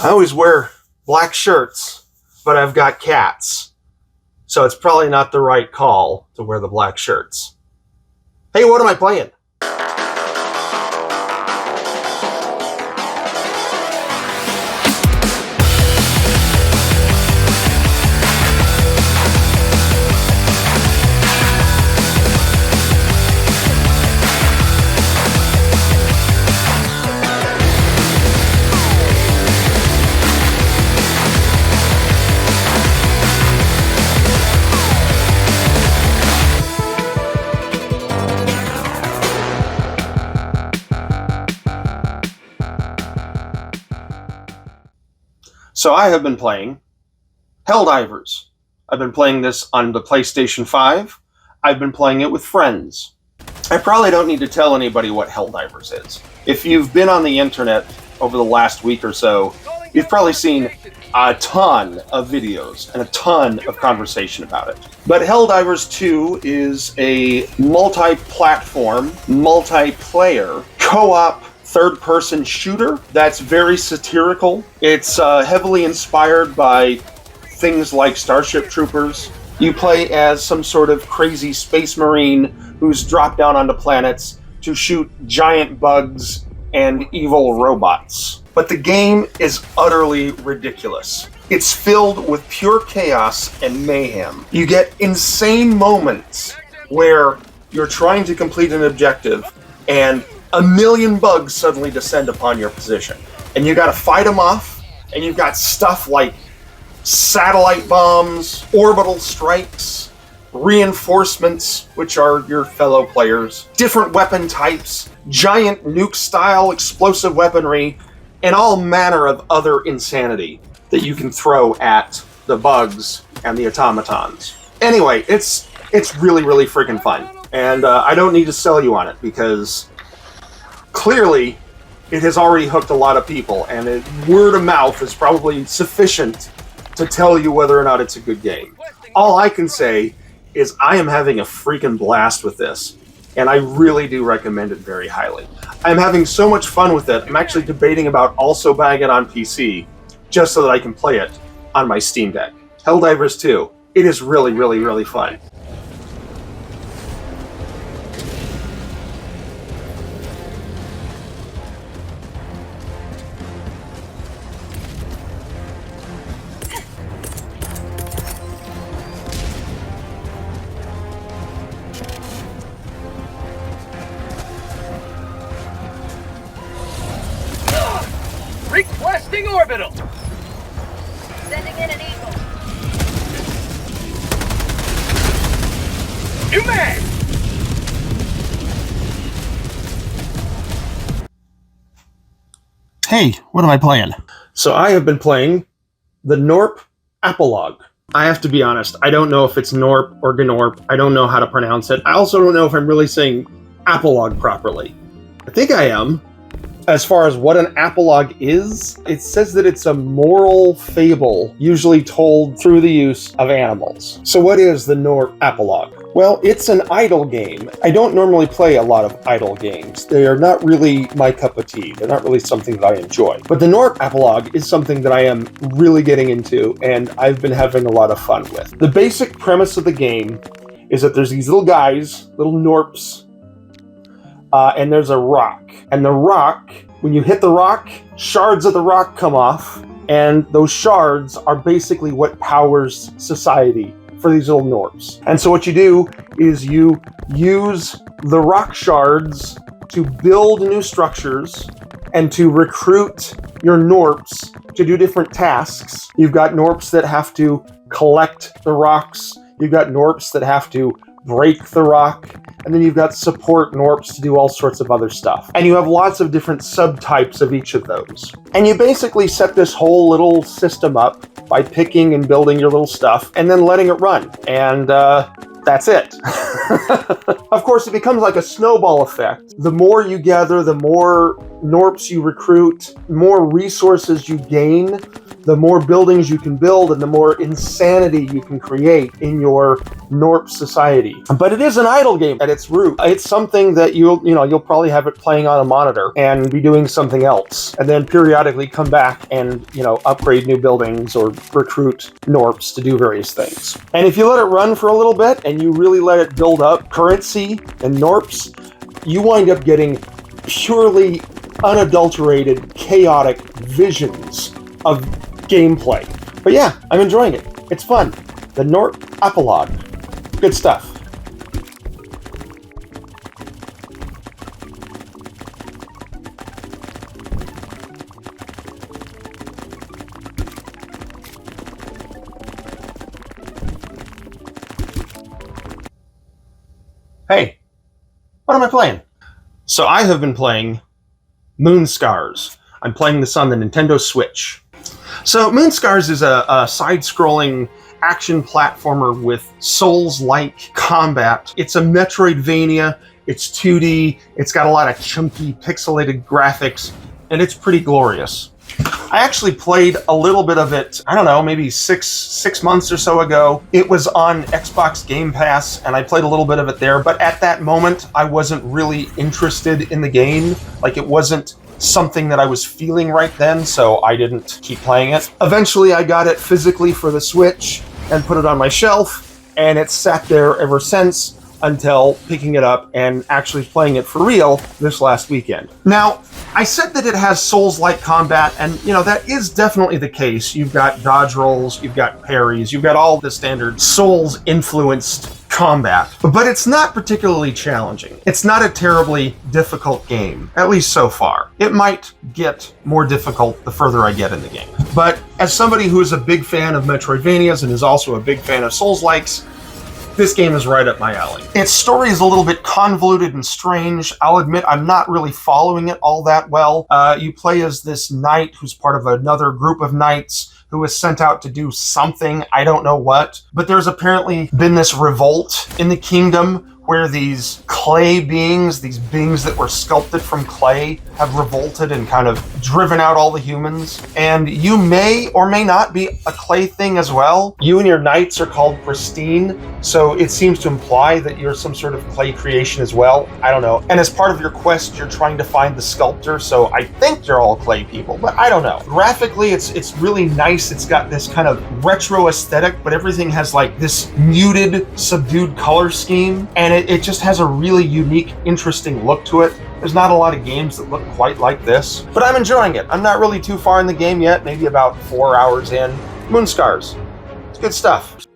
I always wear black shirts, but I've got cats. So it's probably not the right call to wear the black shirts. Hey, what am I playing? So I have been playing Helldivers. I've been playing this on the PlayStation 5. I've been playing it with friends. I probably don't need to tell anybody what Helldivers is. If you've been on the internet over the last week or so, you've probably seen a ton of videos and a ton of conversation about it. But Helldivers 2 is a multi-platform, multiplayer, co-op third-person shooter that's very satirical. It's heavily inspired by things like Starship Troopers. You play as some sort of crazy space marine who's dropped down onto planets to shoot giant bugs and evil robots. But the game is utterly ridiculous. It's filled with pure chaos and mayhem. You get insane moments where you're trying to complete an objective and a million bugs suddenly descend upon your position. And you gotta fight them off, and you've got stuff like satellite bombs, orbital strikes, reinforcements, which are your fellow players, different weapon types, giant nuke-style explosive weaponry, and all manner of other insanity that you can throw at the bugs and the automatons. Anyway, it's really, really freaking fun. And I don't need to sell you on it, because clearly, it has already hooked a lot of people, and word of mouth is probably sufficient to tell you whether or not it's a good game. All I can say is I am having a freaking blast with this, and I really do recommend it very highly. I'm having so much fun with it, I'm actually debating about also buying it on PC, just so that I can play it on my Steam Deck. Helldivers 2. It is really, really, really fun. Requesting orbital! Sending in an eagle. New man! Hey, what am I playing? So I have been playing the Gnorp Apologue. I have to be honest, I don't know if it's Gnorp or Gnorp. I don't know how to pronounce it. I also don't know if I'm really saying apologue properly. I think I am. As far as what an apologue is, it says that it's a moral fable, usually told through the use of animals. So what is the Gnorp Apologue? Well, it's an idle game. I don't normally play a lot of idle games. They are not really my cup of tea. They're not really something that I enjoy. But the Gnorp Apologue is something that I am really getting into, and I've been having a lot of fun with. The basic premise of the game is that there's these little guys, little Gnorps, and there's a rock. And the rock, when you hit the rock, shards of the rock come off, and those shards are basically what powers society for these little Gnorps. And so what you do is you use the rock shards to build new structures and to recruit your Gnorps to do different tasks. You've got Gnorps that have to collect the rocks. You've got Gnorps that have to break the rock, and then you've got support Gnorps to do all sorts of other stuff. And you have lots of different subtypes of each of those. And you basically set this whole little system up by picking and building your little stuff, and then letting it run. And that's it. Of course, it becomes like a snowball effect. The more you gather, the more Gnorps you recruit, more resources you gain, the more buildings you can build and the more insanity you can create in your Gnorp society. But it is an idle game at its root. It's something that you'll probably have it playing on a monitor and be doing something else, and then periodically come back and upgrade new buildings or recruit Gnorps to do various things. And if you let it run for a little bit and you really let it build up currency and Gnorps, you wind up getting purely unadulterated, chaotic visions of gameplay. But yeah, I'm enjoying it. It's fun. The Gnorp Apologue. Good stuff. Hey, what am I playing? So I have been playing Moonscars. I'm playing this on the Nintendo Switch. So Moonscars is a side-scrolling action platformer with Souls-like combat. It's a Metroidvania, it's 2D, it's got a lot of chunky pixelated graphics, and it's pretty glorious. I actually played a little bit of it, I don't know, maybe six months or so ago. It was on Xbox Game Pass, and I played a little bit of it there, but at that moment, I wasn't really interested in the game. Like, it wasn't something that I was feeling right then, so I didn't keep playing it. Eventually, I got it physically for the Switch and put it on my shelf, and it's sat there ever since until picking it up and actually playing it for real this last weekend. Now, I said that it has Souls-like combat, and that is definitely the case. You've got dodge rolls, you've got parries, you've got all the standard Souls-influenced combat, but it's not particularly challenging. It's not a terribly difficult game, at least so far. It might get more difficult the further I get in the game. But as somebody who is a big fan of Metroidvanias and is also a big fan of Souls-likes, this game is right up my alley. Its story is a little bit convoluted and strange. I'll admit I'm not really following it all that well. You play as this knight who's part of another group of knights who was sent out to do something, I don't know what. But there's apparently been this revolt in the kingdom where these clay beings, these beings that were sculpted from clay, have revolted and kind of driven out all the humans. And you may or may not be a clay thing as well. You and your knights are called pristine, so it seems to imply that you're some sort of clay creation as well. I don't know. And as part of your quest, you're trying to find the sculptor, so I think you're all clay people, but I don't know. Graphically, it's really nice. It's got this kind of retro aesthetic, but everything has like this muted, subdued color scheme, and it just has a really unique, interesting look to it. There's not a lot of games that look quite like this, but I'm enjoying it. I'm not really too far in the game yet, maybe about 4 hours in. Moonscars. It's good stuff.